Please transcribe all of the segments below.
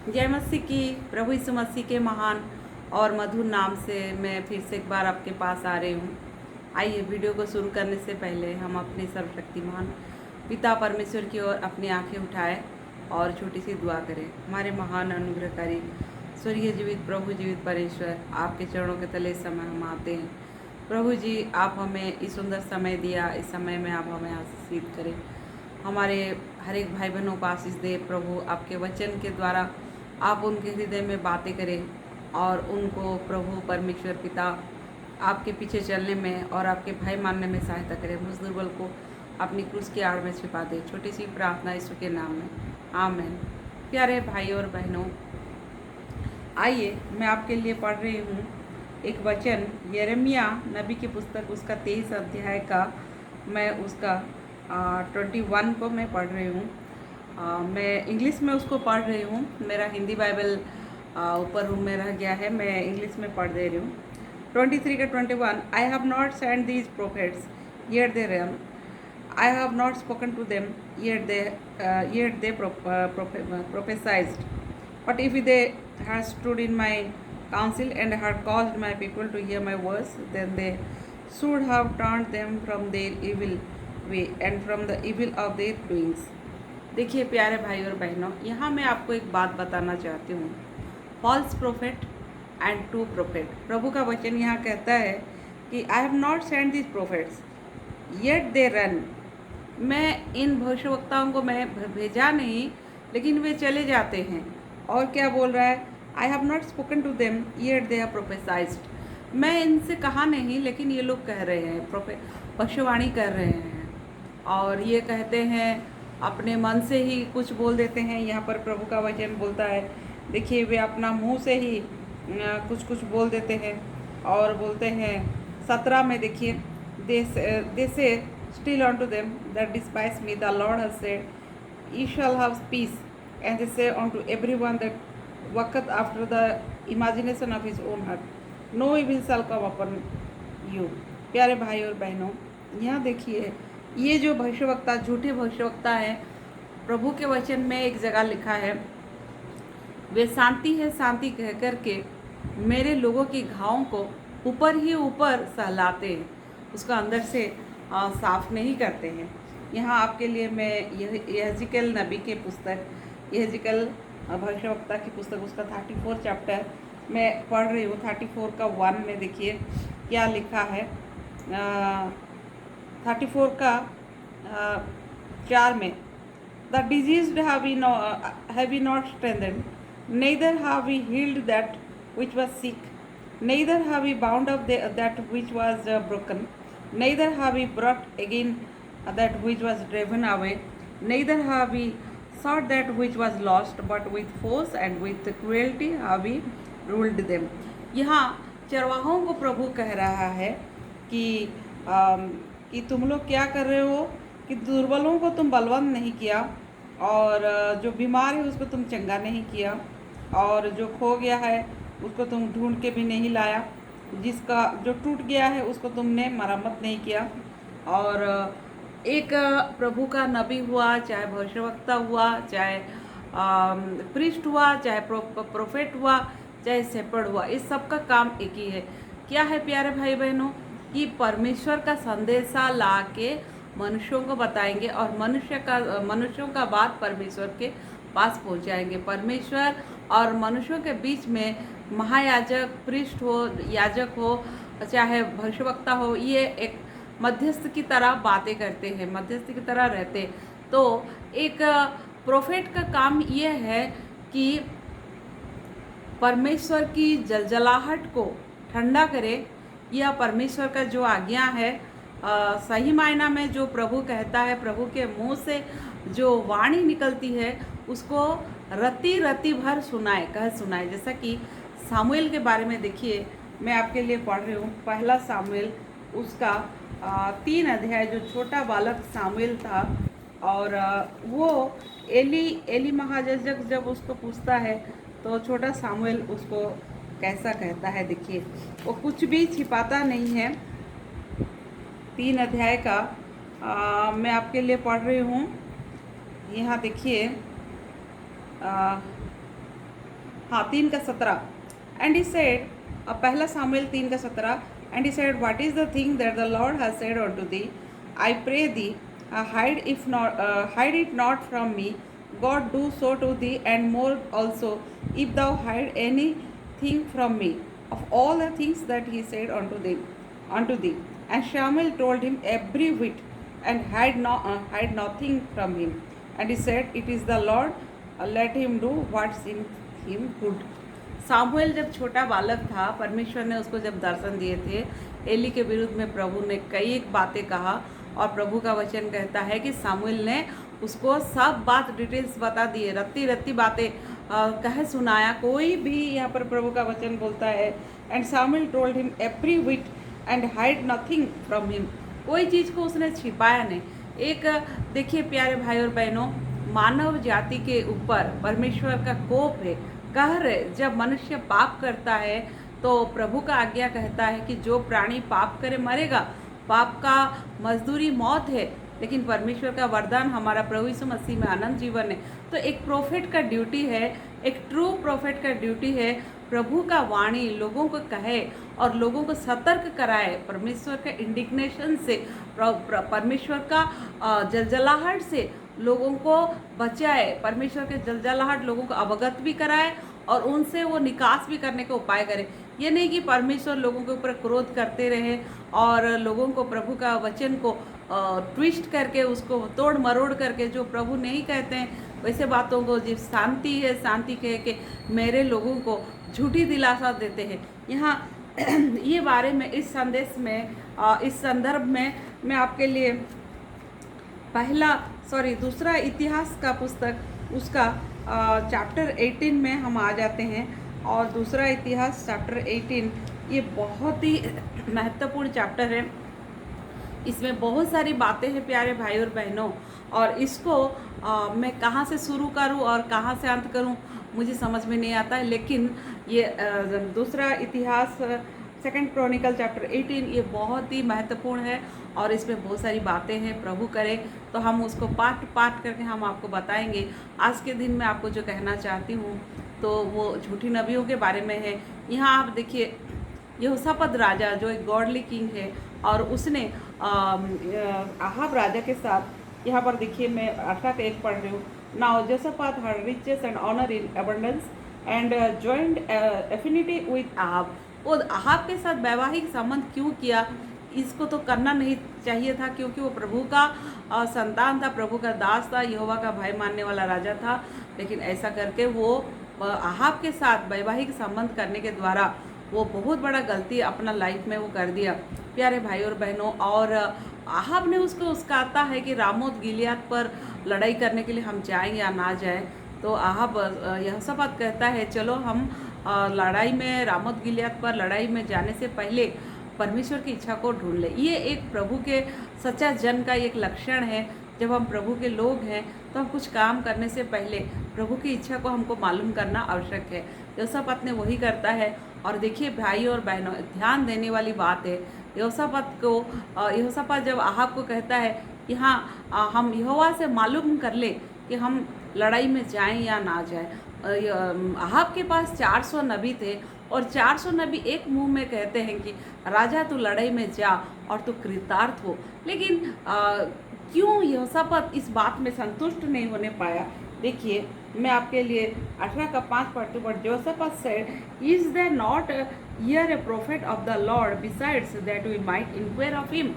जय मसीह की। प्रभु यीशु मसीह के महान और मधुर नाम से मैं फिर से एक बार आपके पास आ रही हूँ। आइए वीडियो को शुरू करने से पहले हम अपने सर्वशक्तिमान पिता परमेश्वर की ओर अपनी आंखें उठाएं और छोटी सी दुआ करें। हमारे महान अनुग्रहकारी स्वर्गीय जीवित प्रभु जीवित परमेश्वर, आपके चरणों के तले इस समय हम आते हैं। प्रभु जी, आप हमें इस सुंदर समय दिया, इस समय में आप हमें आशीषित करें। हमारे हर एक भाई बहनों को आशीष दे प्रभु। आपके वचन के द्वारा आप उनके हृदय में बातें करें और उनको प्रभु परमेश्वर पिता आपके पीछे चलने में और आपके भाई मानने में सहायता करें। मुझ दुर्बल को अपनी क्रूस की आड़ में छिपा दे। छोटी सी प्रार्थना यीशु के नाम में, आमीन। प्यारे भाई और बहनों, आइए मैं आपके लिए पढ़ रही हूँ एक वचन, यिर्मयाह नबी की पुस्तक, उसका 23 अध्याय का मैं उसका 21 को मैं पढ़ रही हूँ। मैं इंग्लिश में उसको पढ़ रही हूँ। मेरा हिंदी बाइबल ऊपर रूम में रह गया है, मैं इंग्लिश में पढ़ दे रही हूँ। 23 का 21, आई have not send these prophets yet they run, I have not spoken to them, yet they prophesied. But if they had stood in my counsel and had caused my people to hear my words, then they should have turned them from their evil way and from the evil of their doings. देखिए प्यारे भाई और बहनों, यहाँ मैं आपको एक बात बताना चाहती हूँ। False prophet and true prophet. प्रभु का वचन यहाँ कहता है कि I have not sent this prophets yet they ran. मैं इन भविष्यवक्ताओं को मैं भेजा नहीं, लेकिन वे चले जाते हैं। और क्या बोल रहा है? I have not spoken to them yet they are prophesied. मैं इनसे कहा नहीं, लेकिन ये लोग कह रहे हैं, भविष्यवाणी कर रहे हैं और ये कहते हैं, अपने मन से ही कुछ बोल देते हैं। यहाँ पर प्रभु का वचन बोलता है, देखिए वे अपना मुंह से ही कुछ कुछ बोल देते हैं और बोलते हैं 17 में देखिए, दे से still unto them that despise me, the Lord has said, ye shall have peace. And they say unto everyone that walketh after the imagination of his own heart, no evil shall come upon you. प्यारे भाई और बहनों, यहाँ देखिए, ये जो भविष्यवक्ता, झूठे भविष्यवक्ता हैं, प्रभु के वचन में एक जगह लिखा है, वे शांति है शांति कह करके मेरे लोगों की घावों को ऊपर ही ऊपर सहलाते हैं, उसका अंदर से साफ नहीं करते हैं। यहाँ आपके लिए मैं यहेजकेल नबी के पुस्तक, यहेजकेल भविष्यवक्ता की पुस्तक, उसका 34 चैप्टर मैं पढ़ रही हूँ। 34 का 1 में देखिए क्या लिखा है। 34 का 4 में, the diseased have we not strengthened, neither have we healed that which was sick, neither have we bound up that which was broken, neither have we brought again that which was driven away, neither have we sought that which was lost, but with force and with cruelty have we ruled them. यहाँ चरवाहों को प्रभु कह रहा है कि तुम लोग क्या कर रहे हो कि दुर्बलों को तुम बलवंत नहीं किया और जो बीमार है उसको तुम चंगा नहीं किया और जो खो गया है उसको तुम ढूंढ के भी नहीं लाया, जिसका जो टूट गया है उसको तुमने मरम्मत नहीं किया। और एक प्रभु का नबी हुआ, चाहे भविष्यवक्ता हुआ, चाहे प्रीस्ट हुआ, चाहे प्रोफेट हुआ, चाहे शेपर्ड हुआ, इस सब का काम एक ही है। क्या है प्यारे भाई बहनों? कि परमेश्वर का संदेशा ला के मनुष्यों को बताएंगे और मनुष्यों का बात परमेश्वर के पास पहुंचाएंगे। परमेश्वर और मनुष्यों के बीच में महायाजक, प्रीस्ट हो, याजक हो, चाहे भविष्यवक्ता हो, ये एक मध्यस्थ की तरह बातें करते हैं, मध्यस्थ की तरह रहते। तो एक प्रोफेट का काम ये है कि परमेश्वर की जलजलाहट को ठंडा करे, या परमेश्वर का जो आज्ञा है, सही मायना में जो प्रभु कहता है, प्रभु के मुंह से जो वाणी निकलती है, उसको रत्ती रत्ती भर सुनाए। जैसा कि सामुएल के बारे में देखिए, मैं आपके लिए पढ़ रही हूँ। पहला सामुएल, उसका 3 अध्याय, जो छोटा बालक सामुएल था और वो एली महायाजक जब उसको पूछता है तो छोटा सामुएल उसको कैसा कहता है। देखिए, वो कुछ भी छिपाता नहीं है। 3 अध्याय का मैं आपके लिए पढ़ रही हूँ। यहाँ देखिए हाँ 3:17 एंड ही सेड, पहला Samuel 3:17 and he said what is the thing that the Lord has said unto thee, I pray thee hide it not from me, God do so to thee and more also if thou hide any thing from me of all the things that he said unto thee. And Samuel told him every whit, and hide nothing from him. And he said, It is the Lord, let him do what seemed him good. Samuel जब छोटा बालक था, परमेश्वर ने उसको जब दर्शन दिए थे, एली के विरुद्ध में प्रभु ने कई एक बातें कहा, और प्रभु का वचन कहता है कि सामुएल ने उसको सब बात डिटेल्स बता दिए, रत्ती रत्ती बातें कह सुनाया। कोई भी यहाँ पर प्रभु का वचन बोलता है, and Samuel told him every whit and hide nothing from him, कोई चीज़ को उसने छिपाया नहीं। एक देखिए प्यारे भाई और बहनों, मानव जाति के ऊपर परमेश्वर का कोप है, कहर है। जब मनुष्य पाप करता है तो प्रभु का आज्ञा कहता है कि जो प्राणी पाप करे मरेगा, पाप का मजदूरी मौत है, लेकिन परमेश्वर का वरदान हमारा प्रभु यीशु मसीह में अनंत जीवन है। तो एक प्रोफेट का ड्यूटी है, एक ट्रू प्रोफेट का ड्यूटी है, प्रभु का वाणी लोगों को कहे और लोगों को सतर्क कराए, परमेश्वर के इंडिग्नेशन से, परमेश्वर का जलजलाहट से लोगों को बचाए, परमेश्वर के जलजलाहट लोगों को अवगत भी कराए और उनसे वो निकास भी करने का उपाय करे। ये नहीं कि परमेश्वर लोगों के ऊपर क्रोध करते रहे और लोगों को प्रभु का वचन को ट्विस्ट करके, उसको तोड़ मरोड़ करके, जो प्रभु नहीं कहते हैं वैसे बातों को, जिस शांति है शांति कह के मेरे लोगों को झूठी दिलासा देते हैं। यहाँ ये बारे में इस संदेश में, इस संदर्भ में मैं आपके लिए दूसरा इतिहास का पुस्तक उसका चैप्टर 18 में हम आ जाते हैं। और दूसरा इतिहास चैप्टर 18 ये बहुत ही महत्वपूर्ण चैप्टर है, इसमें बहुत सारी बातें हैं प्यारे भाई और बहनों, और इसको मैं कहाँ से शुरू करूँ और कहाँ से अंत करूँ मुझे समझ में नहीं आता है। लेकिन ये दूसरा इतिहास सेकंड क्रॉनिकल चैप्टर 18 ये बहुत ही महत्वपूर्ण है और इसमें बहुत सारी बातें हैं। प्रभु करे तो हम उसको पार्ट करके हम आपको बताएंगे। आज के दिन मैं आपको जो कहना चाहती हूँ तो वो झूठी नबियों के बारे में है। यहाँ आप देखिए, यहोशापात राजा जो एक गॉडली किंग है, और उसने आहाब राजा के साथ, यहाँ पर देखिए मैं 18:1 पढ़ रही हूँ। Now Jehoshaphat had riches and honour in abundance and joined affinity with Ahab. वो आहाब के साथ वैवाहिक संबंध क्यों किया? इसको तो करना नहीं चाहिए था, क्योंकि वो प्रभु का संतान था, प्रभु का दास था, यहोवा का भय मानने वाला राजा था। लेकिन ऐसा करके वो आहाब के साथ वैवाहिक संबंध करने के द्वारा वो बहुत बड़ा गलती अपना लाइफ में वो कर दिया प्यारे भाई और बहनों। और आहाब ने उसको उसकाता है कि रामोत गिलियाद पर लड़ाई करने के लिए हम जाएं या ना जाएं। तो आहाब यहोशापात कहता है चलो हम लड़ाई में, रामोत गिलियाद पर लड़ाई में जाने से पहले परमेश्वर की इच्छा को ढूंढ ले। ये एक प्रभु के सच्चा जन का एक लक्षण है। जब हम प्रभु के लोग हैं तो हम कुछ काम करने से पहले प्रभु की इच्छा को हमको मालूम करना आवश्यक है। यहोशापात ने वही करता है। और देखिए भाई और बहनों, ध्यान देने वाली बात है, यहोशापात जब आहाब को कहता है कि हाँ हम यहोवा से मालूम कर ले कि हम लड़ाई में जाएं या ना जाएं। आहाब के पास 400 नबी थे और 400 नबी एक मुंह में कहते हैं कि राजा तू लड़ाई में जा और तू कृतार्थ हो। लेकिन क्यों यहोशापात इस बात में संतुष्ट नहीं होने पाया? देखिए मैं आपके लिए 18:5 पढ़ती हूँ। Jehoshaphat said, is there not here a prophet of the Lord besides that we might enquire of him?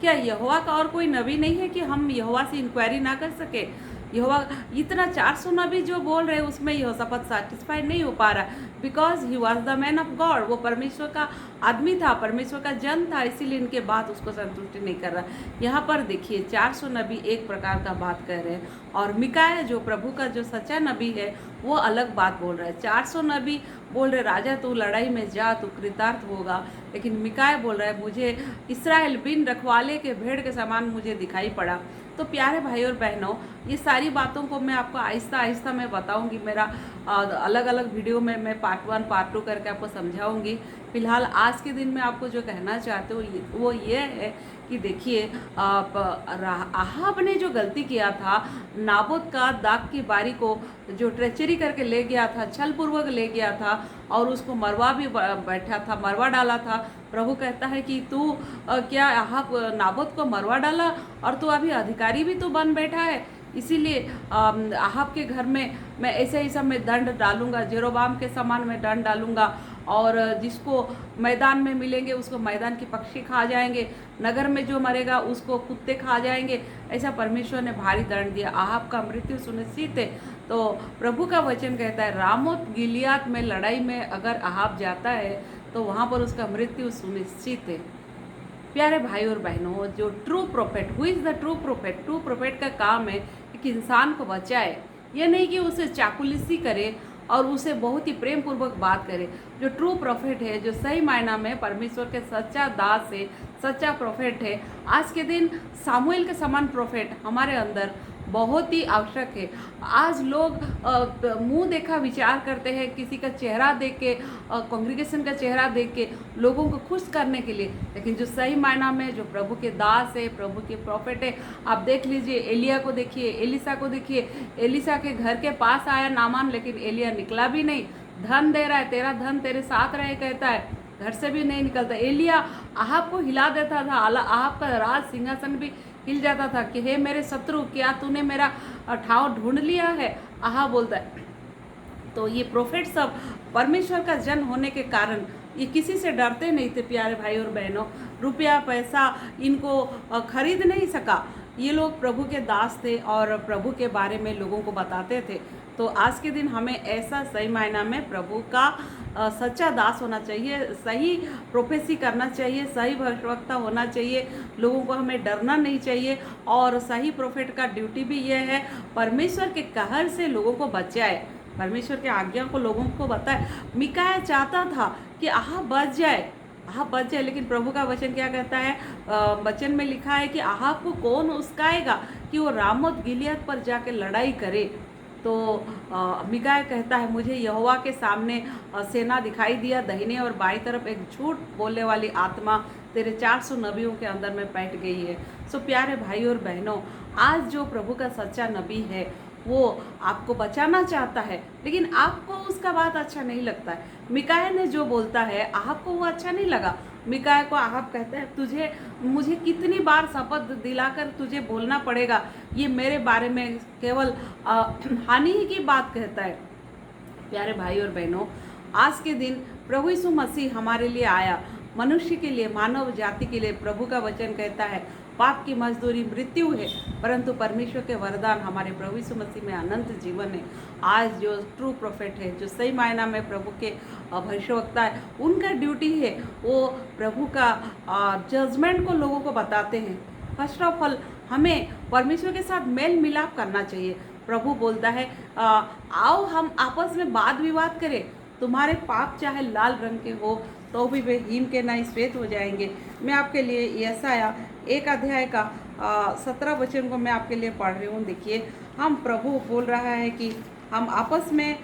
क्या यहोवा का और कोई नबी नहीं है कि हम यहोवा से इंक्वायरी ना कर सके? यहोवा इतना 400 नबी जो बोल रहे हैं उसमें यहोशापात सेटिस्फाइड नहीं हो पा रहा, because he was the man of God. वो परमेश्वर का आदमी था, परमेश्वर का जन था, इसीलिए इनके बात उसको संतुष्टि नहीं कर रहा। यहाँ पर देखिए 400 नबी एक प्रकार का बात कह रहे हैं और मिकाया जो प्रभु का जो सच्चा नबी है वो अलग बात बोल रहा है। 400 नबी बोल रहे राजा तू लड़ाई में जा, तू कृतार्थ होगा, लेकिन मिकाया बोल रहा है मुझे इस्राएल बिन रखवाले के भेड़ के समान मुझे दिखाई पड़ा। तो प्यारे भाई और बहनों, ये सारी बातों को मैं आपको आहिस्ता आहिस्ता मैं बताऊंगी। मेरा अलग अलग वीडियो में मैं पार्ट 1 पार्ट 2 करके आपको समझाऊंगी। फिलहाल आज के दिन में आपको जो कहना चाहते हो वो ये है कि देखिए, अहाब ने जो गलती किया था, नाबोत का दाग की बारी को जो ट्रेचरी करके ले गया था, छल पूर्वक ले गया था और उसको मरवा भी बैठा था, मरवा डाला था। प्रभु कहता है कि तू क्या अहाब नाबोत को मरवा डाला और तू अभी अधिकारी भी तो बन बैठा है। इसीलिए अहाब के घर में मैं ऐसे ही सब में दंड डालूंगा, जेरोबाम के समान मैं दंड डालूंगा और जिसको मैदान में मिलेंगे उसको मैदान के पक्षी खा जाएंगे, नगर में जो मरेगा उसको कुत्ते खा जाएंगे। ऐसा परमेश्वर ने भारी दंड दिया। अहाब का मृत्यु सुनिश्चित है। तो प्रभु का वचन कहता है रामोत गिलियाद में लड़ाई में अगर अहाब जाता है तो वहाँ पर उसका मृत्यु सुनिश्चित है। प्यारे भाई और बहनों, जो true prophet, who is the true prophet? True prophet का काम है कि इंसान को बचाए, ये नहीं कि उसे चाकुलिसी करे और उसे बहुत ही प्रेम पूर्वक बात करे। जो ट्रू प्रोफेट है, जो सही मायना में परमेश्वर के सच्चा दास है, सच्चा प्रोफेट है, आज के दिन सामुएल के समान प्रोफेट हमारे अंदर बहुत ही आवश्यक है। आज लोग मुंह देखा विचार करते हैं, किसी का चेहरा देख के, कांग्रेगेशन का चेहरा देख के लोगों को खुश करने के लिए, लेकिन जो सही मायना में जो प्रभु के दास है, प्रभु के प्रॉफिट है, आप देख लीजिए। एलिया को देखिए, एलिसा को देखिए। एलिसा के घर के पास आया नामान, लेकिन एलिया निकला भी नहीं। धन दे रहा है, तेरा धन तेरे साथ रहे कहता है, घर से भी नहीं निकलता। एलिया अहाब को हिला देता था, अहाब का राज सिंहासन भी हिल जाता था कि हे मेरे शत्रु, क्या तूने मेरा ठाव ढूंढ लिया है? अहाब बोलता है। तो ये प्रोफेट सब परमेश्वर का जन होने के कारण ये किसी से डरते नहीं थे। प्यारे भाई और बहनों, रुपया पैसा इनको खरीद नहीं सका। ये लोग प्रभु के दास थे और प्रभु के बारे में लोगों को बताते थे। तो आज के दिन हमें ऐसा सही मायना में प्रभु का सच्चा दास होना चाहिए, सही प्रोफेसी करना चाहिए, सही भविष्यवक्ता होना चाहिए। लोगों को हमें डरना नहीं चाहिए। और सही प्रोफेट का ड्यूटी भी यह है, परमेश्वर के कहर से लोगों को बचाए, परमेश्वर के आज्ञा को लोगों को बताए। मिकाया चाहता था कि अहाब बच जाए, अहाब बच जाए, लेकिन प्रभु का वचन क्या कहता है? वचन में लिखा है कि अहाब को कौन उस्काएगा कि वो रामोत गिलियद पर जाके लड़ाई करे। तो मिकाया कहता है मुझे यहोवा के सामने सेना दिखाई दिया, दाहिने और बाईं तरफ एक झूठ बोलने वाली आत्मा तेरे 400 नबियों के अंदर में बैठ गई है। सो प्यारे भाई और बहनों, आज जो प्रभु का सच्चा नबी है वो आपको बचाना चाहता है, लेकिन आपको उसका बात अच्छा नहीं लगता है। मिकाया ने जो बोलता है आपको वो अच्छा नहीं लगा। मिकाया को अहाब कहता है मुझे कितनी बार शपथ दिलाकर तुझे बोलना पड़ेगा, ये मेरे बारे में केवल हानि ही की बात कहता है। प्यारे भाई और बहनों, आज के दिन प्रभु यीशु मसीह हमारे लिए आया, मनुष्य के लिए, मानव जाति के लिए। प्रभु का वचन कहता है पाप की मजदूरी मृत्यु है, परंतु परमेश्वर के वरदान हमारे प्रभु यीशु मसीह में अनंत जीवन है। आज जो ट्रू प्रोफेट है, जो सही मायना में प्रभु के भविष्यवक्ता है, उनका ड्यूटी है वो प्रभु का जजमेंट को लोगों को बताते हैं। फर्स्ट ऑफ ऑल हमें परमेश्वर के साथ मेल मिलाप करना चाहिए। प्रभु बोलता है आओ हम आपस में वाद विवाद करें, तुम्हारे पाप चाहे लाल रंग के हो तो भी वे हिम के नहीं श्वेत हो जाएंगे। मैं आपके लिए यशायाह 1 अध्याय का 17 वचन को मैं आपके लिए पढ़ रही हूँ। देखिए, हम प्रभु बोल रहा है कि हम आपस में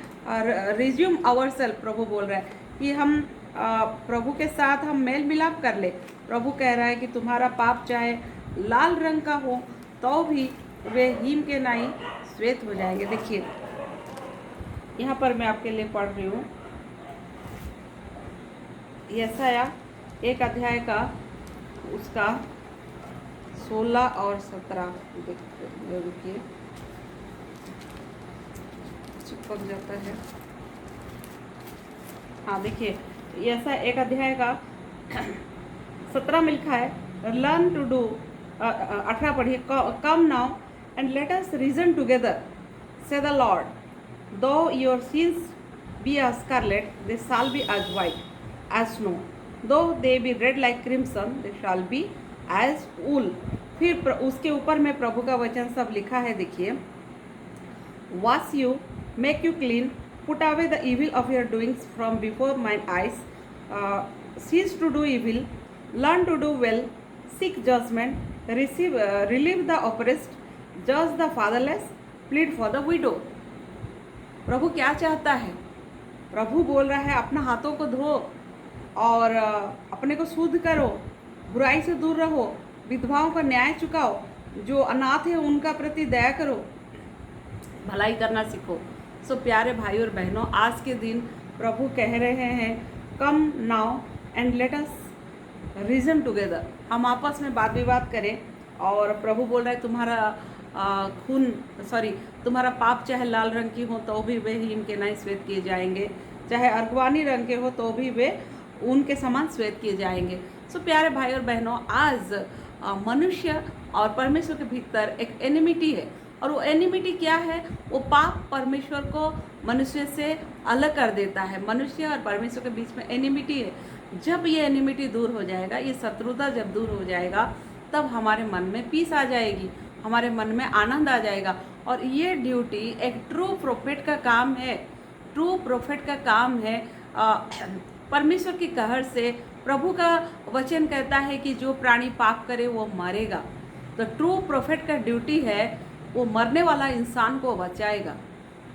रिज्यूम आवर सेल्फ, प्रभु बोल रहा है कि हम प्रभु के साथ हम मेल मिलाप कर ले। प्रभु कह रहा है कि तुम्हारा पाप चाहे लाल रंग का हो तो भी वे हिम के नहीं श्वेत हो जाएंगे। देखिए यहाँ पर मैं आपके लिए पढ़ रही हूँ यशायाह 1 अध्याय का उसका 16 और 17। रुकिए, चिपक जाता है। हाँ देखिए, यशायाह 1 अध्याय का 17 में लिखा है लर्न टू डू 18 पढ़िए, come now and let us reason together saith the Lord, though your sins be as scarlet they shall be as white as snow, though they be red like crimson they shall be as wool। फिर उसके ऊपर में प्रभु का वचन सब लिखा है। देखिए, wash you, make you clean, put away the evil of your doings from before mine eyes, cease to do evil, learn to do well, seek judgment, relieve the oppressed, जज the fatherless, plead for the widow. प्रभु क्या चाहता है? प्रभु बोल रहा है अपना हाथों को धो और अपने को शुद्ध करो, बुराई से दूर रहो, विधवाओं का न्याय चुकाओ, जो अनाथ है उनका प्रति दया करो, भलाई करना सीखो। सो प्यारे भाई और बहनों, आज के दिन प्रभु कह रहे हैं come now and let us reason together. हम आपस में वाद विवाद करें। और प्रभु बोल रहा है तुम्हारा पाप चाहे लाल रंग की हो तो भी वे हिम के नहीं श्वेत किए जाएंगे, चाहे अर्गवानी रंग के हो तो भी वे उनके समान श्वेत किए जाएंगे। सो प्यारे भाई और बहनों, आज मनुष्य और परमेश्वर के भीतर एक एनिमिटी है। और वो एनिमिटी क्या है? वो पाप परमेश्वर को मनुष्य से अलग कर देता है। मनुष्य और परमेश्वर के बीच में एनिमिटी है। जब ये एनिमिटी दूर हो जाएगा, ये शत्रुता जब दूर हो जाएगा, तब हमारे मन में पीस आ जाएगी, हमारे मन में आनंद आ जाएगा। और ये ड्यूटी एक ट्रू प्रोफेट का काम है। ट्रू प्रोफेट का काम है। परमेश्वर की कहर से प्रभु का वचन कहता है कि जो प्राणी पाप करे वो मरेगा। तो ट्रू प्रोफेट का ड्यूटी है, वो मरने वाला इंसान को बचाएगा।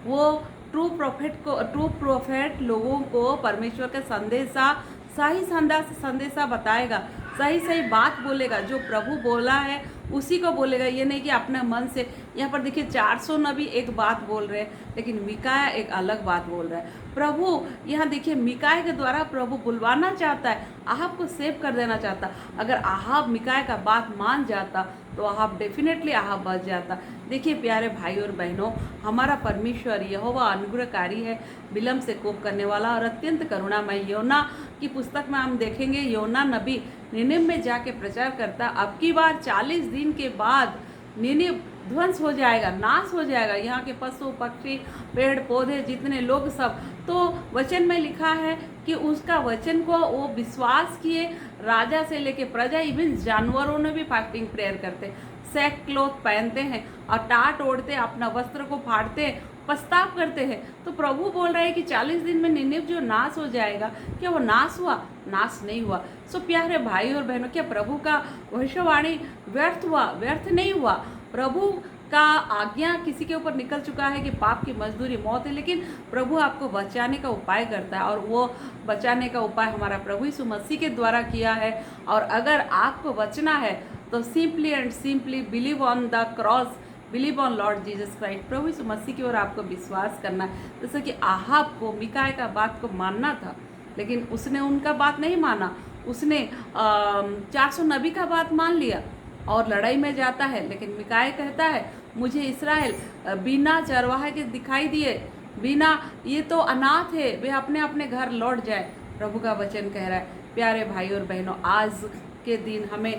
वो ट्रू प्रोफेट लोगों को परमेश्वर का संदेशा, सही संदेशा बताएगा, सही बात बोलेगा। जो प्रभु बोला है उसी को बोलेगा। ये नहीं कि अपने मन से। यहाँ पर देखिए 400 नबी एक बात बोल रहे हैं, लेकिन मिकाया एक अलग बात बोल रहा है। प्रभु यहाँ देखिए मिकाया के द्वारा प्रभु बुलवाना चाहता है, आहाब को सेव कर देना चाहता। अगर आहाब मिकाया का बात मान जाता तो आहाब डेफिनेटली आहाब बच जाता। देखिए प्यारे भाई और बहनों, हमारा परमेश्वर यहोवा अनुग्रहकारी है, विलम्ब से कोप करने वाला और अत्यंत करुणामय। योना की पुस्तक में हम देखेंगे, योना नबी निनिव में जाके प्रचार करता, अब की बार 40 दिन के बाद निनिव ध्वंस हो जाएगा, नाश हो जाएगा। यहाँ के पशु पक्षी, पेड़ पौधे, जितने लोग सब। तो वचन में लिखा है कि उसका वचन को वो विश्वास किए, राजा से लेके प्रजा, इवन जानवरों ने भी फास्टिंग प्रेयर करते, सैक क्लॉथ पहनते हैं और टाट ओढ़ते, अपना वस्त्र को फाड़ते, पछताव करते हैं। तो प्रभु बोल रहा है कि 40 दिन में निनिव जो नाश हो जाएगा, क्या वो नाश हुआ? नाश नहीं हुआ। सो प्यारे भाई और बहनों, क्या प्रभु का भविष्यवाणी व्यर्थ हुआ? व्यर्थ नहीं हुआ। प्रभु का आज्ञा किसी के ऊपर निकल चुका है कि पाप की मजदूरी मौत है, लेकिन प्रभु आपको बचाने का उपाय करता है। और वो बचाने का उपाय हमारा प्रभु यीशु मसीह के द्वारा किया है। और अगर आपको बचना है तो simply and simply believe on the cross, believe on Lord Jesus Christ. प्रभु यीशु मसीह की ओर आपको विश्वास करना है। जैसे कि आहाब को मिकाया का बात को मानना था, लेकिन उसने उनका बात नहीं माना। उसने 400 नबी का बात मान लिया और लड़ाई में जाता है। लेकिन मिकाया कहता है मुझे इस्राएल बिना चरवाहे के दिखाई दिए, बिना, ये तो अनाथ है, वे अपने अपने घर लौट जाए। प्रभु का वचन कह रहा है। प्यारे भाई और बहनों, आज के दिन हमें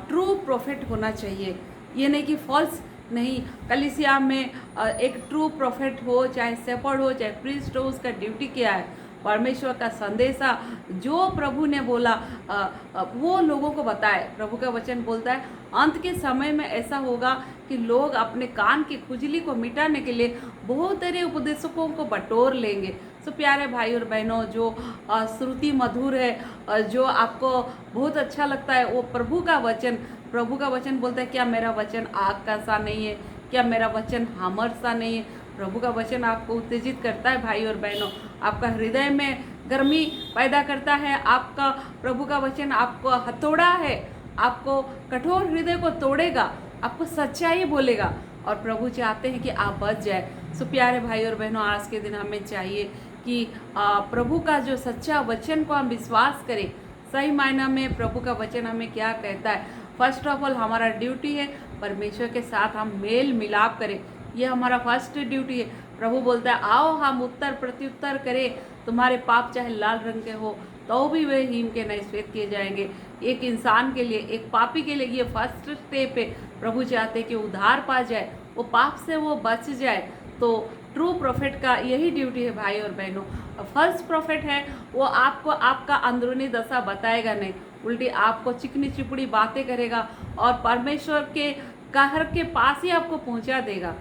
ट्रू प्रोफेट होना चाहिए। ये नहीं कि फॉल्स नहीं। कलीसिया में एक ट्रू प्रोफेट हो, चाहे शेपर्ड हो, चाहे प्रीस्ट हो, उसका ड्यूटी क्या है? परमेश्वर का संदेशा जो प्रभु ने बोला वो लोगों को बताए। प्रभु का वचन बोलता है अंत के समय में ऐसा होगा कि लोग अपने कान की खुजली को मिटाने के लिए बहुत सारे उपदेशकों को बटोर लेंगे। तो प्यारे भाई और बहनों, जो श्रुति मधुर है, जो आपको बहुत अच्छा लगता है, वो प्रभु का वचन बोलता है क्या मेरा वचन आग का सा नहीं है? क्या मेरा वचन हामर सा नहीं है? प्रभु का वचन आपको उत्तेजित करता है भाई और बहनों, आपका हृदय में गर्मी पैदा करता है। आपका प्रभु का वचन आपको हथौड़ा है, आपको कठोर हृदय को तोड़ेगा, आपको सच्चाई बोलेगा। और प्रभु चाहते हैं कि आप बच जाए। सो प्यारे भाई और बहनों, आज के दिन हमें चाहिए कि प्रभु का जो सच्चा वचन को हम विश्वास करें। सही मायना में प्रभु का वचन हमें क्या कहता है? फर्स्ट ऑफ ऑल हमारा ड्यूटी है परमेश्वर के साथ हम मेल मिलाप करें। ये हमारा फर्स्ट ड्यूटी है। प्रभु बोलता है आओ हम उत्तर प्रत्युत्तर करें, तुम्हारे पाप चाहे लाल रंग के हो तो भी वे हिम के नए श्वेत किए जाएंगे। एक इंसान के लिए, एक पापी के लिए ये फर्स्ट स्टेप है। प्रभु चाहते कि उद्धार पा जाए, वो पाप से वो बच जाए। तो ट्रू प्रोफेट का यही ड्यूटी है भाई और बहनों। फर्स्ट प्रोफेट है वो आपको आपका अंदरूनी दशा बताएगा नहीं, उल्टी आपको चिकनी चिपड़ी बातें करेगा और परमेश्वर के कहर के पास ही आपको पहुंचा देगा।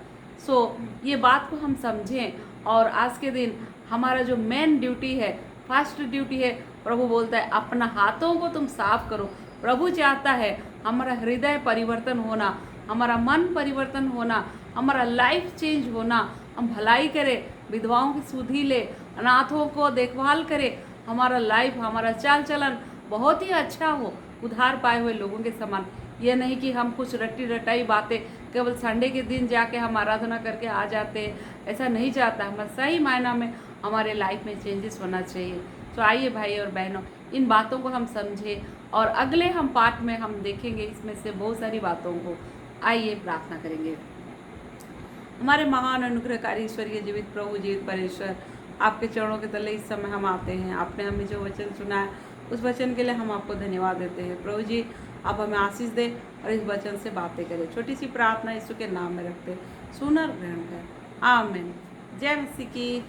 सो ये बात को हम समझें। और आज के दिन हमारा जो मेन ड्यूटी है, फर्स्ट ड्यूटी है, प्रभु बोलता है अपना हाथों को तुम साफ करो। प्रभु चाहता है हमारा हृदय परिवर्तन होना, हमारा मन परिवर्तन होना, हमारा लाइफ चेंज होना, हम भलाई करें, विधवाओं की सुधि ले, अनाथों को देखभाल करें, हमारा लाइफ, हमारा चाल चलन बहुत ही अच्छा हो, उधार पाए हुए लोगों के समान। ये नहीं कि हम कुछ रट्टी रटाई बातें केवल संडे के दिन जाके हम आराधना करके आ जाते हैं, ऐसा नहीं चाहता। हमें सही मायना में हमारे लाइफ में चेंजेस होना चाहिए। तो आइए भाई और बहनों, इन बातों को हम समझें और अगले हम पाठ में हम देखेंगे इसमें से बहुत सारी बातों को। आइए प्रार्थना करेंगे। हमारे महान अनुग्रहकारी ईश्वरीय जीवित प्रभु जीवित परमेश्वर, आपके चरणों के तले इस समय हम आते हैं। आपने हमें जो वचन सुना है उस वचन के लिए हम आपको धन्यवाद देते हैं। प्रभु जी, आप हमें आशीष दें और इस वचन से बातें करें। छोटी सी प्रार्थना यीशु के नाम में रखते, सुन और ग्रहण कर, आमीन। जय मसीह की।